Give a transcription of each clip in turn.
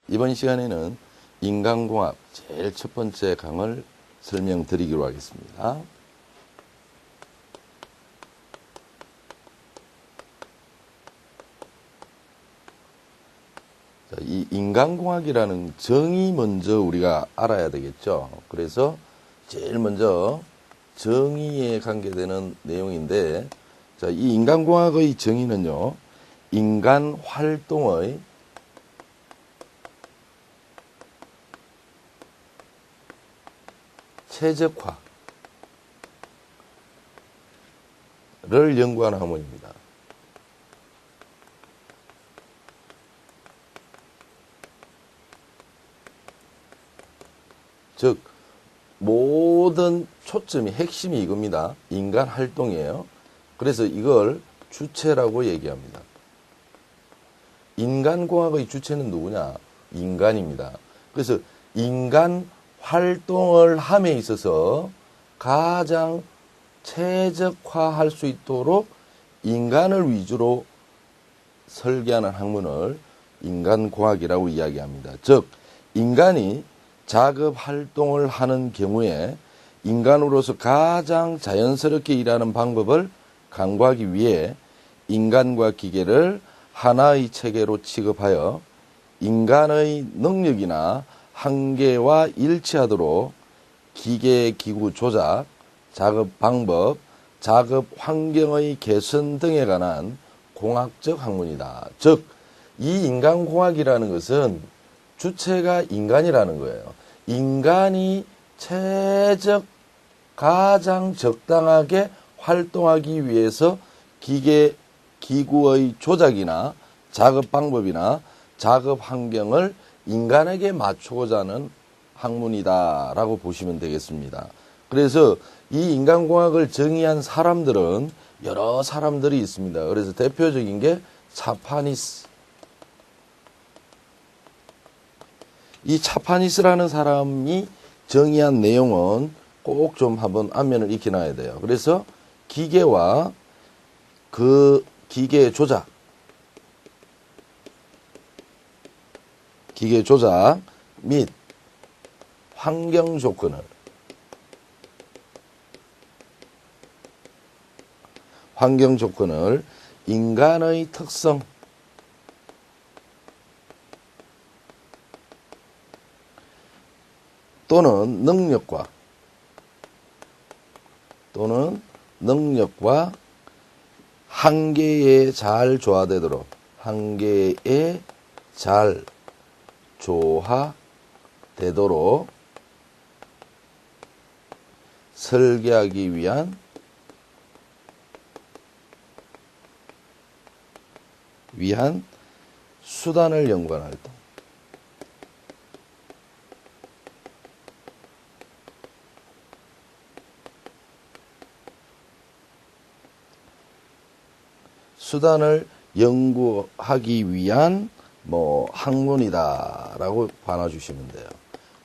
이번 시간에는 인간공학 제일 첫 번째 강을 설명드리기로 하겠습니다. 자, 이 인간공학이라는 정의 먼저 우리가 알아야 되겠죠. 그래서 제일 먼저 정의에 관계되는 내용인데, 자, 이 인간공학의 정의는요, 인간 활동의 최적화를 연구하는 학문입니다. 즉, 모든 초점이, 핵심이 이겁니다. 인간 활동이에요. 그래서 이걸 주체라고 얘기합니다. 인간공학의 주체는 누구냐? 인간입니다. 그래서 인간 활동을 함에 있어서 가장 최적화할 수 있도록 인간을 위주로 설계하는 학문을 인간공학이라고 이야기합니다. 즉, 인간이 작업 활동을 하는 경우에 인간으로서 가장 자연스럽게 일하는 방법을 강구하기 위해 인간과 기계를 하나의 체계로 취급하여 인간의 능력이나 한계와 일치하도록 기계 기구 조작, 작업 방법, 작업 환경의 개선 등에 관한 공학적 학문이다. 즉, 이 인간공학이라는 것은 주체가 인간이라는 거예요. 인간이 가장 적당하게 활동하기 위해서 기계 기구의 조작이나 작업 방법이나 작업 환경을 인간에게 맞추고자 하는 학문이다라고 보시면 되겠습니다. 그래서 이 인간공학을 정의한 사람들은 여러 사람들이 있습니다. 그래서 대표적인 게 차파니스. 이 차파니스라는 사람이 정의한 내용은 꼭 좀 한번 앞면을 익혀놔야 돼요. 그래서 기계와 그 기계 조작 및 환경 조건을 인간의 특성 또는 능력과 한계에 잘 조화되도록 설계하기 위한 수단을 연구하는 활동. 수단을 연구하기 위한 학문이다라고 봐주시면 돼요.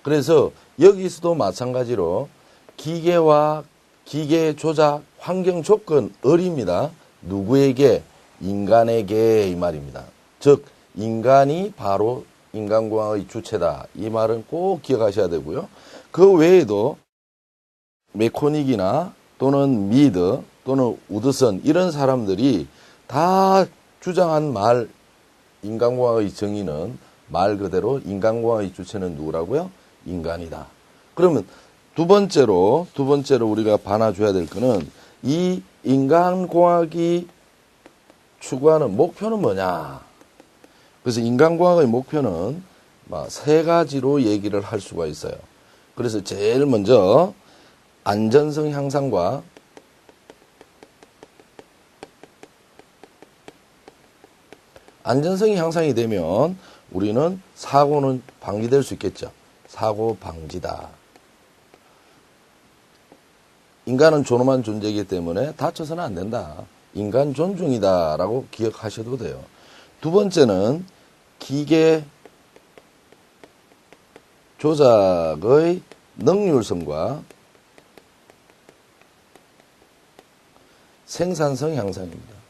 그래서 여기서도 마찬가지로 기계와 기계 조작 환경 조건을입니다. 누구에게? 인간에게 이 말입니다. 즉 인간이 바로 인간공학의 주체다. 이 말은 꼭 기억하셔야 되고요. 그 외에도 메코닉이나 또는 미드 또는 우드선 이런 사람들이 다 주장한 말, 인간공학의 정의는 말 그대로 인간공학의 주체는 누구라고요? 인간이다. 그러면 두 번째로 우리가 봐놔줘야 될 거는 이 인간공학이 추구하는 목표는 뭐냐? 그래서 인간공학의 목표는 세 가지로 얘기를 할 수가 있어요. 그래서 제일 먼저 안전성 향상과 안전성이 향상이 되면 우리는 사고는 방지될 수 있겠죠. 사고 방지다. 인간은 존엄한 존재이기 때문에 다쳐서는 안 된다. 인간 존중이다라고 기억하셔도 돼요. 두 번째는 기계 조작의 능률성과 생산성 향상입니다.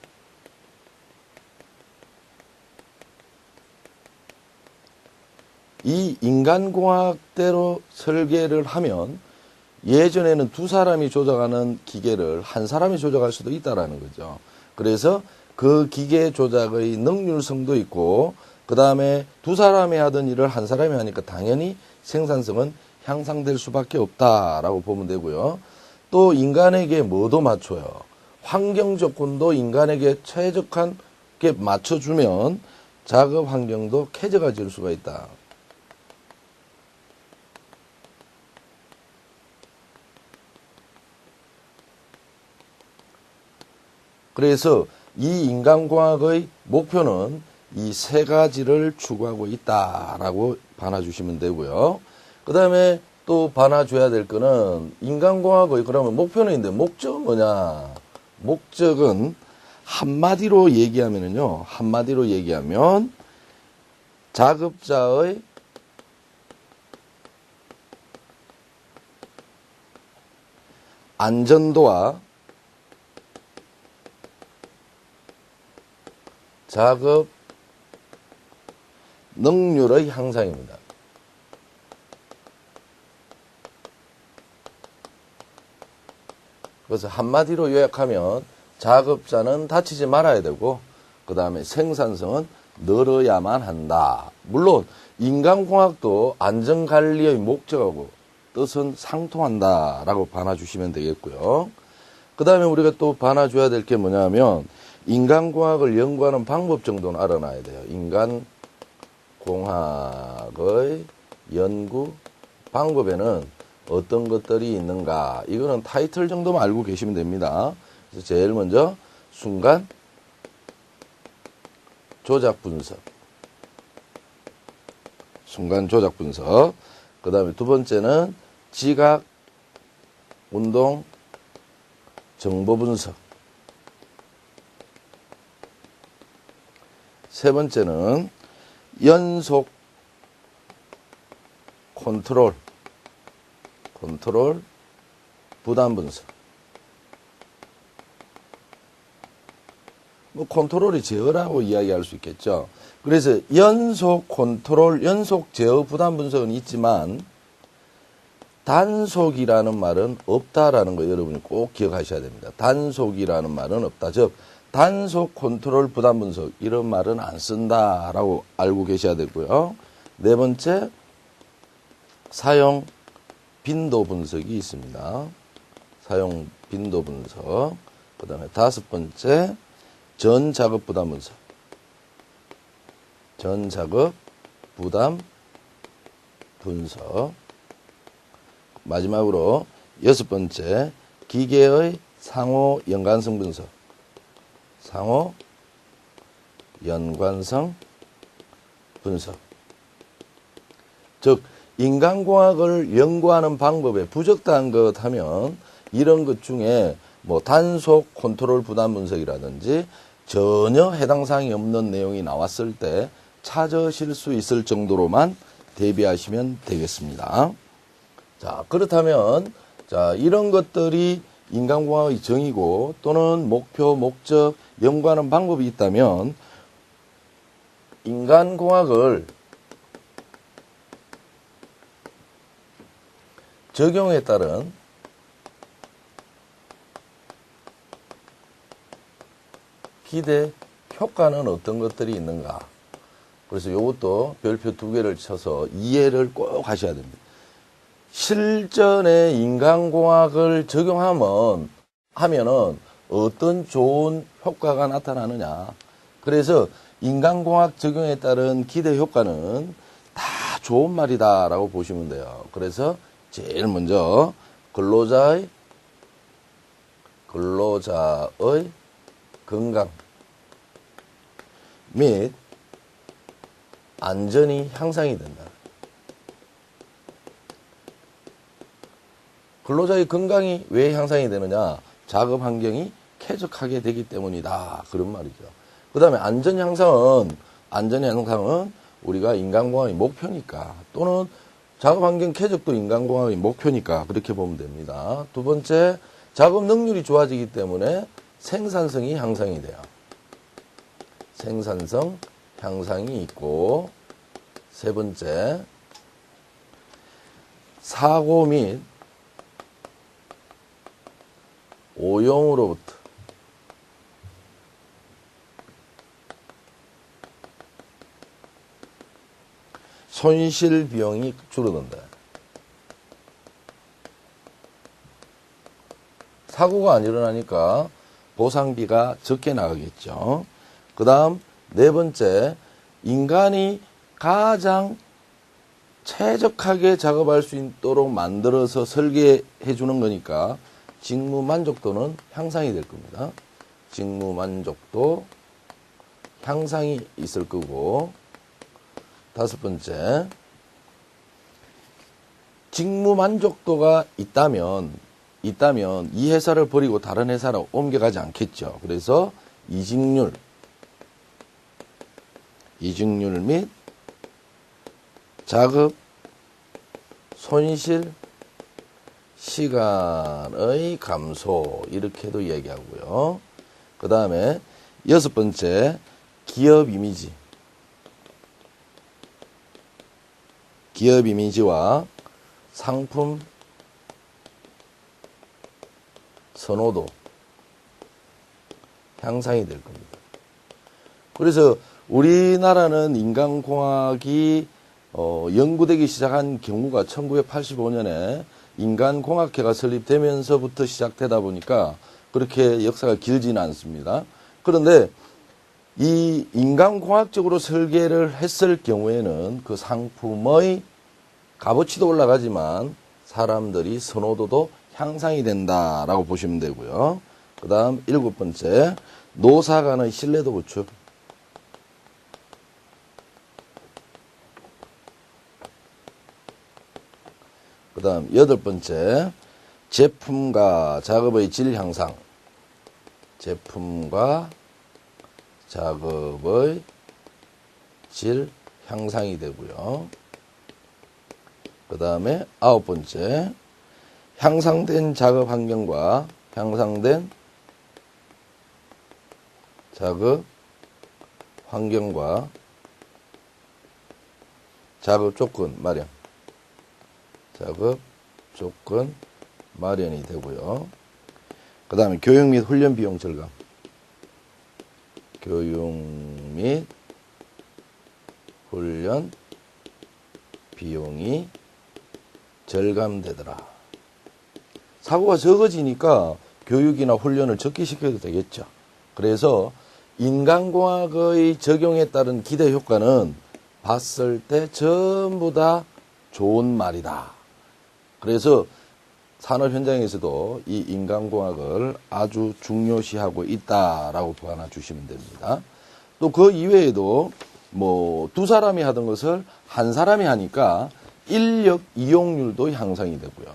이 인간공학대로 설계를 하면 예전에는 두 사람이 조작하는 기계를 한 사람이 조작할 수도 있다라는 거죠. 그래서 그 기계 조작의 능률성도 있고 그 다음에 두 사람이 하던 일을 한 사람이 하니까 당연히 생산성은 향상될 수밖에 없다라고 보면 되고요. 또 인간에게 뭐도 맞춰요. 환경 조건도 인간에게 최적하게 맞춰주면 작업 환경도 쾌적해질 수가 있다. 그래서 이 인간공학의 목표는 이 세 가지를 추구하고 있다라고 반해주시면 되고요. 그 다음에 또 반해줘야 될 거는 인간공학의 그러면 목표는 있는데 목적은 뭐냐? 목적은 한마디로 얘기하면은요. 한마디로 얘기하면 작업자의 안전도와 작업 능률의 향상입니다. 그래서 한마디로 요약하면 작업자는 다치지 말아야 되고 그 다음에 생산성은 늘어야만 한다. 물론 인간공학도 안전관리의 목적하고 뜻은 상통한다라고 반해주시면 되겠고요. 그 다음에 우리가 또 반해줘야 될 게 뭐냐면 인간공학을 연구하는 방법 정도는 알아놔야 돼요. 인간공학의 연구 방법에는 어떤 것들이 있는가. 이거는 타이틀 정도만 알고 계시면 됩니다. 그래서 제일 먼저 순간 조작 분석. 순간 조작 분석. 그 다음에 두 번째는 지각 운동 정보 분석. 세 번째는 연속 컨트롤 부담 분석. 뭐 컨트롤이 제어라고 이야기할 수 있겠죠. 그래서 연속 컨트롤, 연속 제어 부담 분석은 있지만 단속이라는 말은 없다라는 거 여러분이 꼭 기억하셔야 됩니다. 단속이라는 말은 없다. 즉 단속 컨트롤 부담 분석 이런 말은 안 쓴다라고 알고 계셔야 되고요. 네 번째 사용 빈도 분석이 있습니다. 사용 빈도 분석. 그 다음에 다섯 번째 전 작업 부담 분석. 전 작업 부담 분석. 마지막으로 여섯 번째 기계의 상호 연관성 분석. 상호 연관성 분석. 즉 인간공학을 연구하는 방법에 부적당한 것 하면 이런 것 중에 뭐 단속 컨트롤 부담 분석이라든지 전혀 해당 사항이 없는 내용이 나왔을 때 찾으실 수 있을 정도로만 대비하시면 되겠습니다. 자, 그렇다면 자, 이런 것들이 인간공학의 정의고 또는 목표, 목적, 연구하는 방법이 있다면 인간공학을 적용에 따른 기대 효과는 어떤 것들이 있는가. 그래서 이것도 별표 2개를 쳐서 이해를 꼭 하셔야 됩니다. 실전에 인간공학을 적용하면은 어떤 좋은 효과가 나타나느냐. 그래서 인간공학 적용에 따른 기대 효과는 다 좋은 말이다라고 보시면 돼요. 그래서 제일 먼저 근로자의 건강 및 안전이 향상이 된다. 근로자의 건강이 왜 향상이 되느냐? 작업 환경이 쾌적하게 되기 때문이다. 그런 말이죠. 그 다음에 안전 향상은 우리가 인간공학의 목표니까 또는 작업 환경 쾌적도 인간공학의 목표니까 그렇게 보면 됩니다. 두 번째, 작업 능률이 좋아지기 때문에 생산성이 향상이 돼요. 생산성 향상이 있고 세 번째, 사고 및 오용으로부터 손실 비용이 줄어든다. 사고가 안 일어나니까 보상비가 적게 나가겠죠. 그 다음 네 번째, 인간이 가장 최적하게 작업할 수 있도록 만들어서 설계해 주는 거니까 직무 만족도는 향상이 될 겁니다. 직무 만족도 향상이 있을 거고, 다섯 번째, 직무 만족도가 있다면 이 회사를 버리고 다른 회사로 옮겨가지 않겠죠. 그래서 이직률 및 작업 손실 시간의 감소, 이렇게도 얘기하고요. 그 다음에 여섯 번째, 기업 이미지와 상품 선호도 향상이 될 겁니다. 그래서 우리나라는 인간공학이 연구되기 시작한 경우가 1985년에 인간공학회가 설립되면서부터 시작되다 보니까 그렇게 역사가 길지는 않습니다. 그런데 이 인간공학적으로 설계를 했을 경우에는 그 상품의 값어치도 올라가지만 사람들이 선호도도 향상이 된다라고 보시면 되고요. 그 다음 일곱 번째, 노사 간의 신뢰도 구축. 그 다음 여덟 번째, 제품과 작업의 질 향상. 제품과 작업의 질 향상이 되고요. 그 다음에 아홉 번째, 향상된 작업 환경과 향상된 작업 환경과 작업 조건 마련. 작업 조건 마련이 되고요. 그 다음에 교육 및 훈련 비용 절감. 교육 및 훈련 비용이 절감되더라. 사고가 적어지니까 교육이나 훈련을 적게 시켜도 되겠죠. 그래서 인간공학의 적용에 따른 기대 효과는 봤을 때 전부 다 좋은 말이다. 그래서 산업 현장에서도 이 인간공학을 아주 중요시하고 있다라고 보완해 주시면 됩니다. 또 그 이외에도 뭐 두 사람이 하던 것을 한 사람이 하니까 인력 이용률도 향상이 되고요.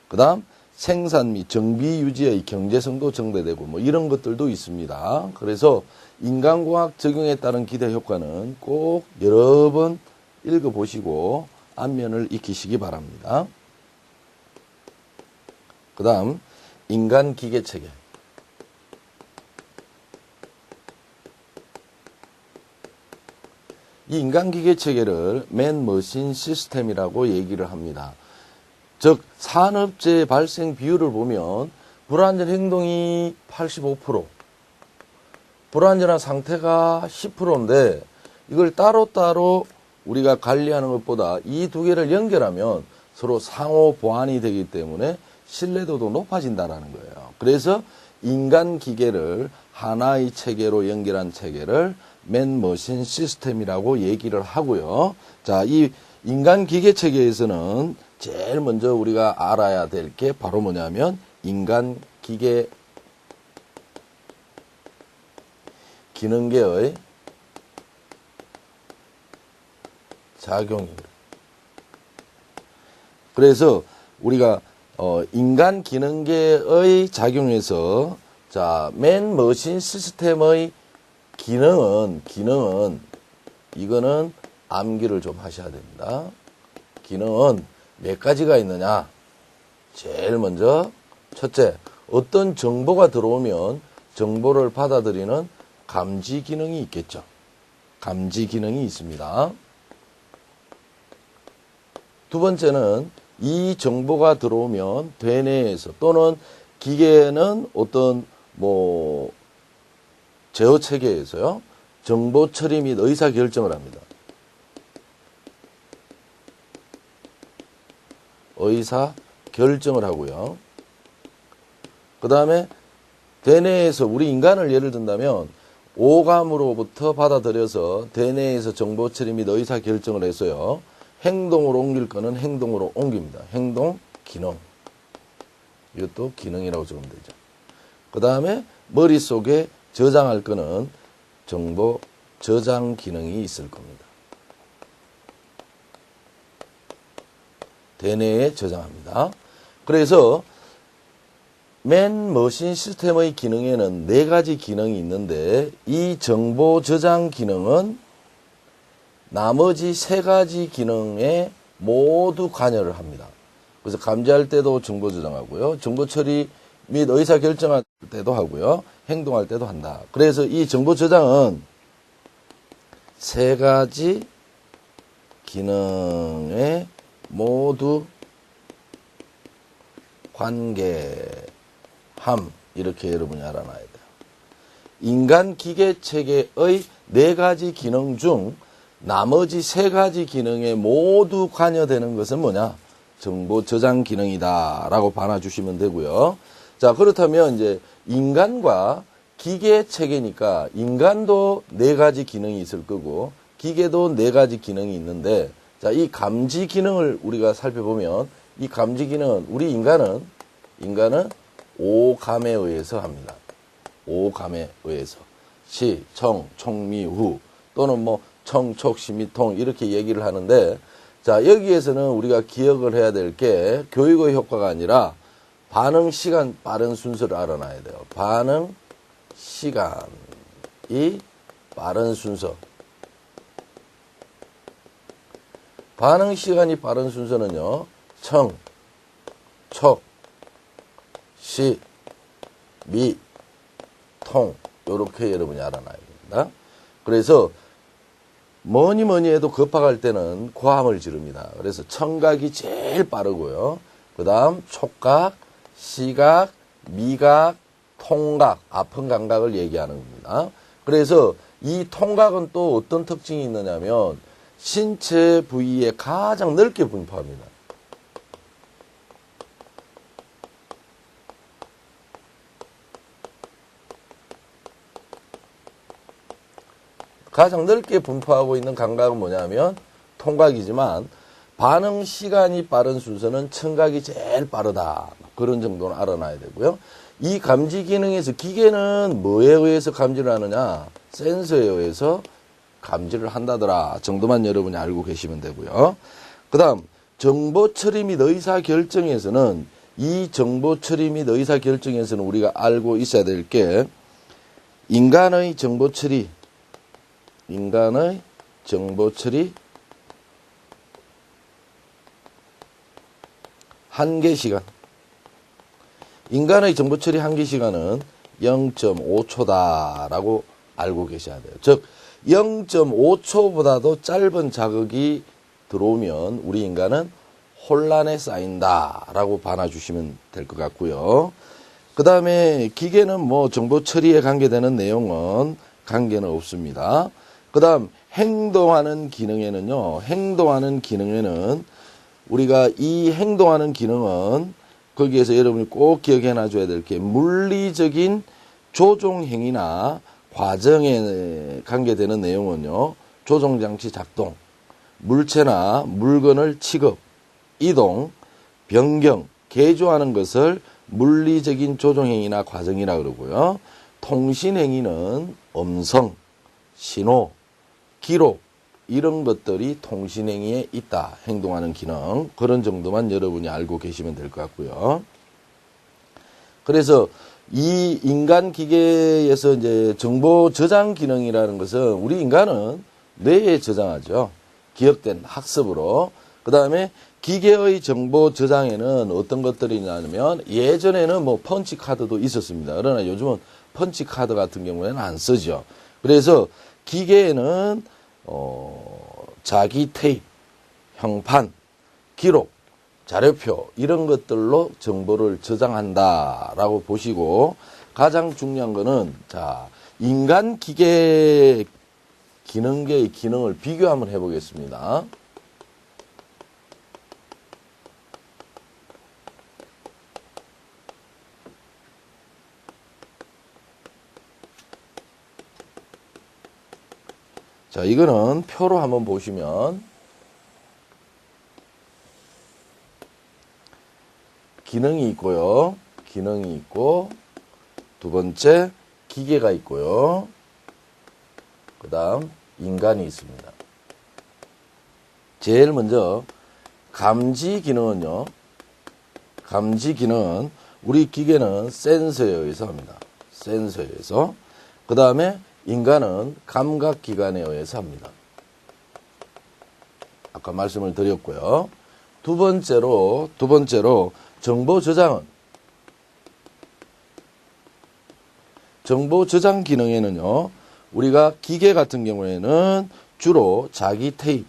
그 다음 생산 및 정비 유지의 경제성도 증대되고 뭐 이런 것들도 있습니다. 그래서 인간공학 적용에 따른 기대 효과는 꼭 여러 번 읽어보시고 안면을 익히시기 바랍니다. 그 다음 인간기계체계. 이 인간기계체계를 맨머신 시스템이라고 얘기를 합니다. 즉 산업재해 발생 비율을 보면 불안전 행동이 85%, 불안전한 상태가 10%인데 이걸 따로따로 우리가 관리하는 것보다 이 두 개를 연결하면 서로 상호 보완이 되기 때문에 신뢰도도 높아진다는 거예요. 그래서 인간 기계를 하나의 체계로 연결한 체계를 맨머신 시스템이라고 얘기를 하고요. 자, 이 인간 기계 체계에서는 제일 먼저 우리가 알아야 될 게 바로 뭐냐면 인간 기계 기능계의 작용입니다. 그래서 우리가 인간 기능계의 작용에서 자, 맨머신 시스템의 기능은 이거는 암기를 좀 하셔야 됩니다. 기능은 몇 가지가 있느냐? 제일 먼저 첫째, 어떤 정보가 들어오면 정보를 받아들이는 감지 기능이 있겠죠. 감지 기능이 있습니다. 두 번째는 이 정보가 들어오면 대내에서 또는 기계는 어떤 뭐 제어 체계에서요. 정보 처리 및 의사 결정을 합니다. 의사 결정을 하고요. 그 다음에 대내에서 우리 인간을 예를 든다면 오감으로부터 받아들여서 대내에서 정보 처리 및 의사 결정을 해서요. 행동으로 옮길 거는 행동으로 옮깁니다. 행동, 기능. 이것도 기능이라고 적으면 되죠. 그 다음에 머릿속에 저장할 거는 정보 저장 기능이 있을 겁니다. 대내에 저장합니다. 그래서 맨 머신 시스템의 기능에는 4가지 기능이 있는데 이 정보 저장 기능은 나머지 3가지 기능에 모두 관여를 합니다. 그래서 감지할 때도 정보 저장하고요. 정보 처리 및 의사 결정할 때도 하고요. 행동할 때도 한다. 그래서 이 정보 저장은 3가지 기능에 모두 관계함. 이렇게 여러분이 알아놔야 돼요. 인간 기계 체계의 4가지 기능 중 나머지 3가지 기능에 모두 관여되는 것은 뭐냐? 정보 저장 기능이다 라고 봐주시면 되고요. 자, 그렇다면 이제 인간과 기계 체계니까 인간도 4가지 기능이 있을 거고 기계도 4가지 기능이 있는데 자, 이 감지 기능을 우리가 살펴보면 이 감지 기능은 우리 인간은 5감에 의해서 합니다. 5감에 의해서 시, 청, 촉미, 후 또는 뭐 청, 촉, 시, 미, 통 이렇게 얘기를 하는데 자, 여기에서는 우리가 기억을 해야 될 게 교육의 효과가 아니라 반응 시간 빠른 순서를 알아놔야 돼요. 반응 시간이 빠른 순서. 반응 시간이 빠른 순서는요. 청, 촉, 시, 미, 통 이렇게 여러분이 알아놔야 됩니다. 그래서 뭐니 해도 급박할 때는 고함을 지릅니다. 그래서 청각이 제일 빠르고요. 그 다음 촉각, 시각, 미각, 통각, 아픈 감각을 얘기하는 겁니다. 그래서 이 통각은 또 어떤 특징이 있느냐면 신체 부위에 가장 넓게 분포합니다. 가장 넓게 분포하고 있는 감각은 뭐냐면 통각이지만 반응 시간이 빠른 순서는 청각이 제일 빠르다. 그런 정도는 알아놔야 되고요. 이 감지 기능에서 기계는 뭐에 의해서 감지를 하느냐? 센서에 의해서 감지를 한다더라 정도만 여러분이 알고 계시면 되고요. 그 다음 정보 처리 및 의사 결정에서는 이 정보 처리 및 의사 결정에서는 우리가 알고 있어야 될 게 인간의 정보 처리 한계 시간. 인간의 정보 처리 한계 시간은 0.5초다라고 알고 계셔야 돼요. 즉 0.5초보다도 짧은 자극이 들어오면 우리 인간은 혼란에 쌓인다라고 봐주시면 될 것 같고요. 그 다음에 기계는 뭐 정보 처리에 관계되는 내용은 관계는 없습니다. 그 다음 행동하는 기능에는요. 우리가 이 행동하는 기능은 거기에서 여러분이 꼭 기억해 놔줘야 될 게 물리적인 조종행위나 과정에 관계되는 내용은요. 조종장치 작동, 물체나 물건을 취급, 이동, 변경, 개조하는 것을 물리적인 조종행위나 과정이라 그러고요. 통신행위는 음성, 신호, 기록 이런 것들이 통신행위에 있다. 행동하는 기능. 그런 정도만 여러분이 알고 계시면 될 것 같고요. 그래서 이 인간 기계에서 이제 정보 저장 기능이라는 것은 우리 인간은 뇌에 저장하죠. 기억된 학습으로. 그 다음에 기계의 정보 저장에는 어떤 것들이 있냐면 예전에는 뭐 펀치 카드도 있었습니다. 그러나 요즘은 펀치 카드 같은 경우에는 안 쓰죠. 그래서 기계에는 자기 테이프, 형판, 기록, 자료표 이런 것들로 정보를 저장한다라고 보시고 가장 중요한 거는 자, 인간 기계 기능계의 기능을 비교 한번 해보겠습니다. 자, 이거는 표로 한번 보시면 기능이 있고요. 기능이 있고 두 번째 기계가 있고요. 그 다음 인간이 있습니다. 제일 먼저 감지 기능은요. 감지 기능은 우리 기계는 센서에 의해서 합니다. 센서에 의해서. 그 다음에 인간은 감각기관에 의해서 합니다. 아까 말씀을 드렸고요. 두 번째로 정보 저장은 정보 저장 기능에는요. 우리가 기계 같은 경우에는 주로 자기 테이프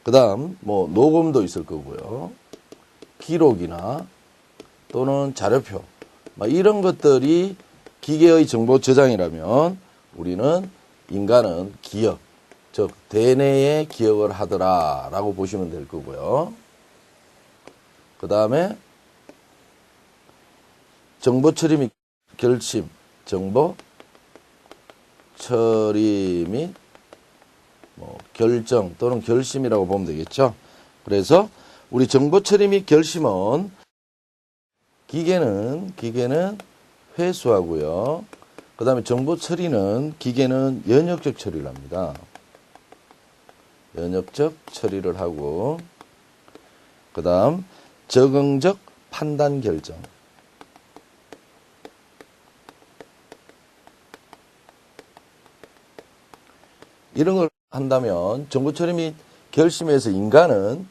그 다음 뭐 녹음도 있을 거고요. 기록이나 또는 자료표 이런 것들이 기계의 정보 저장이라면 우리는 인간은 기억, 즉 대뇌의 기억을 하더라라고 보시면 될 거고요. 그 다음에 정보 처리 및 결심, 정보 처리 및 결정 또는 결심이라고 보면 되겠죠. 그래서 우리 정보 처리 및 결심은 기계는 회수하고요. 그 다음에 정보 처리는 기계는 연역적 처리를 합니다. 연역적 처리를 하고 그 다음 적응적 판단 결정 이런 걸 한다면 정보 처리 및 결심에서 인간은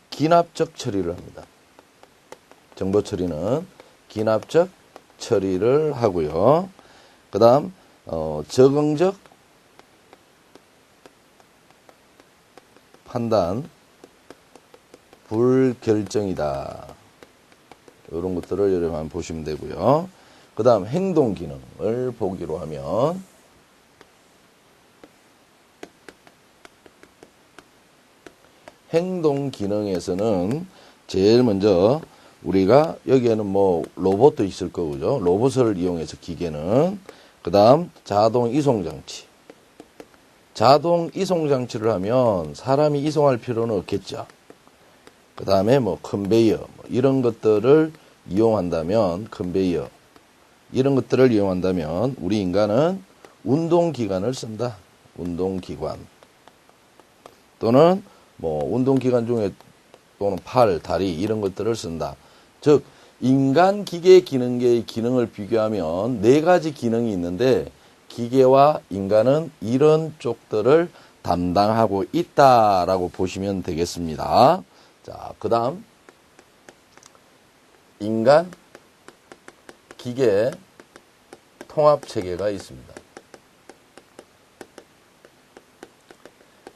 기납적 처리를 합니다. 정보 처리는 기납적 처리를 하고요. 그 다음 적응적 판단 불결정이다. 이런 것들을 여러분 보시면 되고요. 그 다음 행동 기능을 보기로 하면 행동 기능에서는 제일 먼저 우리가 여기에는 뭐 로봇도 있을 거고요. 로봇을 이용해서 기계는 그 다음 자동 이송 장치. 자동 이송 장치를 하면 사람이 이송할 필요는 없겠죠. 그 다음에 뭐 컨베이어 이런 것들을 이용한다면 컨베이어 이런 것들을 이용한다면 우리 인간은 운동기관을 쓴다. 운동기관 또는 뭐 운동기관 중에 또는 팔, 다리 이런 것들을 쓴다. 즉 인간 기계 기능계의 기능을 비교하면 네 가지 기능이 있는데 기계와 인간은 이런 쪽들을 담당하고 있다라고 보시면 되겠습니다. 자, 그 다음 인간 기계 통합체계가 있습니다.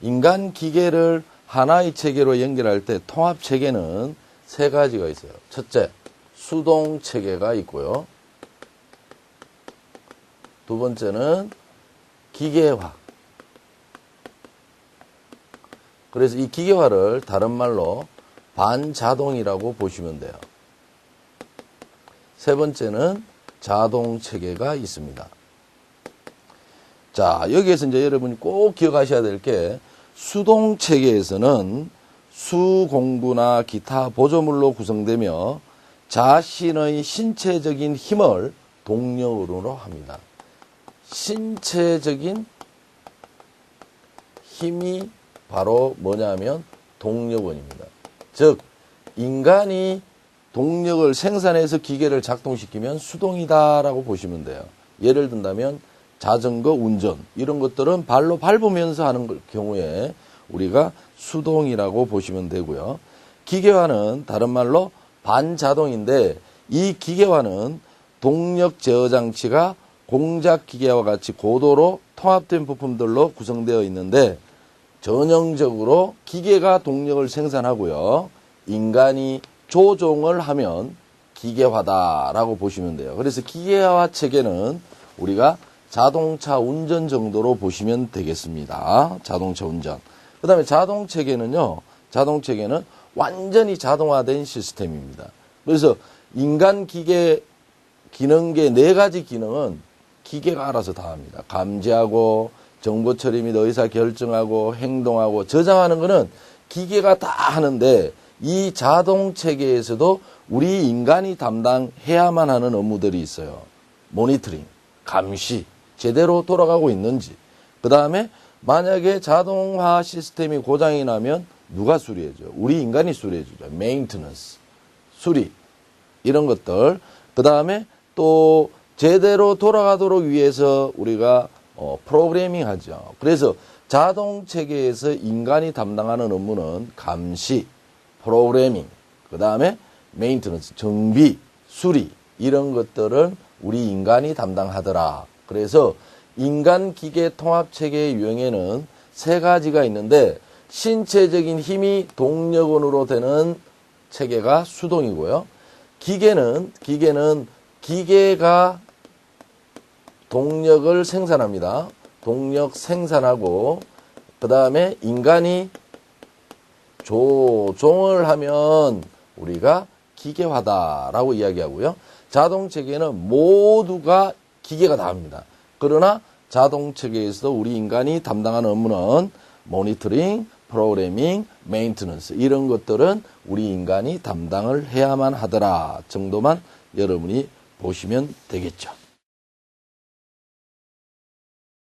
인간 기계를 하나의 체계로 연결할 때 통합체계는 세 가지가 있어요. 첫째, 수동체계가 있고요. 두 번째는 기계화. 그래서 이 기계화를 다른 말로 반자동이라고 보시면 돼요. 세 번째는 자동체계가 있습니다. 자, 여기에서 이제 여러분이 꼭 기억하셔야 될 게 수동체계에서는 수공구나 기타 보조물로 구성되며 자신의 신체적인 힘을 동력으로 합니다. 신체적인 힘이 바로 뭐냐면 동력원입니다. 즉 인간이 동력을 생산해서 기계를 작동시키면 수동이다라고 보시면 돼요. 예를 든다면 자전거 운전 이런 것들은 발로 밟으면서 하는 경우에 우리가 수동이라고 보시면 되고요. 기계화는 다른 말로 반자동인데 이 기계화는 동력 제어 장치가 공작 기계와 같이 고도로 통합된 부품들로 구성되어 있는데 전형적으로 기계가 동력을 생산하고요. 인간이 조종을 하면 기계화다라고 보시면 돼요. 그래서 기계화 체계는 우리가 자동차 운전 정도로 보시면 되겠습니다. 자동차 운전. 그 다음에 자동 체계는요. 자동 체계는 완전히 자동화된 시스템입니다. 그래서 인간 기계 기능계 4가지 기능은 기계가 알아서 다 합니다. 감지하고 정보 처리 및 의사 결정하고 행동하고 저장하는 거는 기계가 다 하는데 이 자동 체계에서도 우리 인간이 담당해야만 하는 업무들이 있어요. 모니터링, 감시, 제대로 돌아가고 있는지. 그 다음에 만약에 자동화 시스템이 고장이 나면 누가 수리해줘요? 우리 인간이 수리해주죠. 메인테넌스, 수리, 이런 것들. 그 다음에 또 제대로 돌아가도록 위해서 우리가 프로그래밍 하죠. 그래서 자동 체계에서 인간이 담당하는 업무는 감시, 프로그래밍, 그 다음에 메인테넌스, 정비, 수리, 이런 것들은 우리 인간이 담당하더라. 그래서 인간 기계 통합 체계의 유형에는 3가지가 있는데 신체적인 힘이 동력원으로 되는 체계가 수동이고요. 기계가 동력을 생산합니다. 동력 생산하고 그 다음에 인간이 조종을 하면 우리가 기계화다라고 이야기하고요. 자동체계는 모두가 기계가 다 합니다. 그러나 자동체계에서도 우리 인간이 담당하는 업무는 모니터링, 프로그래밍, 메인테넌스, 이런 것들은 우리 인간이 담당을 해야만 하더라 정도만 여러분이 보시면 되겠죠.